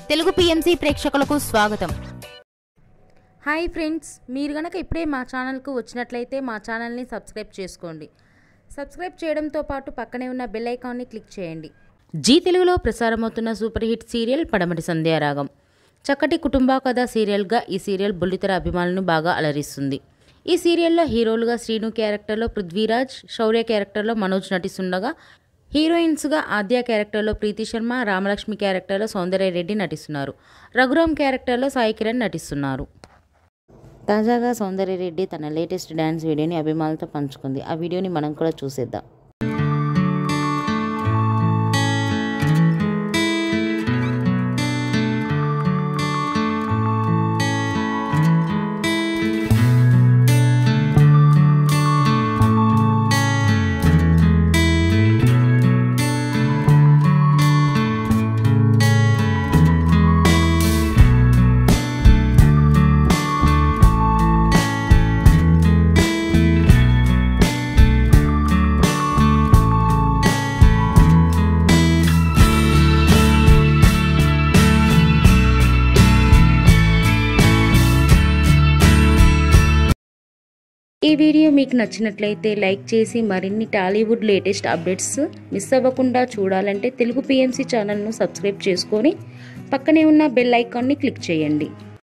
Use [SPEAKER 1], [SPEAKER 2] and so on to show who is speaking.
[SPEAKER 1] Telugu PMC ప్రేక్షకులకు స్వాగతం.
[SPEAKER 2] Hi friends, మీరు గనక ఇప్పుడే మా ఛానల్కు వచ్చినట్లయితే మా ఛానల్ని సబ్స్క్రైబ్ చేసుకోండి. సబ్స్క్రైబ్ చేయడంతో పాటు పక్కనే ఉన్న బెల్ ఐకాన్ని క్లిక్ చేయండి. జీ తెలుగులో ప్రసారమవుతున్న సూపర్ హిట్ సీరియల్ పడమటి సంధ్యారాగం. చక్కటి కుటుంబ కథ సీరియల్గా ఈ సీరియల్ బుల్లితెర అభిమానులను బాగా అలరిస్తుంది. ఈ సీరియల్లో హీరోలుగా శ్రీను క్యారెక్టర్లో పృథ్వీరాజ్, శౌర్య క్యారెక్టర్లో మనోజ్ నటిస్తుండగా హీరోయిన్స్గా ఆద్య క్యారెక్టర్లో ప్రీతి శర్మ, రామలక్ష్మి క్యారెక్టర్లో సౌందర్య రెడ్డి నటిస్తున్నారు. రఘురామ్ క్యారెక్టర్లో సాయి కిరణ్ నటిస్తున్నారు. తాజాగా సౌందర్య రెడ్డి తన లేటెస్ట్ డ్యాన్స్ వీడియోని అభిమానులతో పంచుకుంది. ఆ వీడియోని మనం కూడా చూసేద్దాం. ఈ వీడియో మీకు నచ్చినట్లయితే లైక్ చేసి మరిన్ని టాలీవుడ్ లేటెస్ట్ అప్డేట్స్ మిస్ అవ్వకుండా చూడాలంటే తెలుగు పిఎంసి ఛానల్ను సబ్స్క్రైబ్ చేసుకొని పక్కనే ఉన్న బెల్ ఐకాన్ని క్లిక్ చేయండి.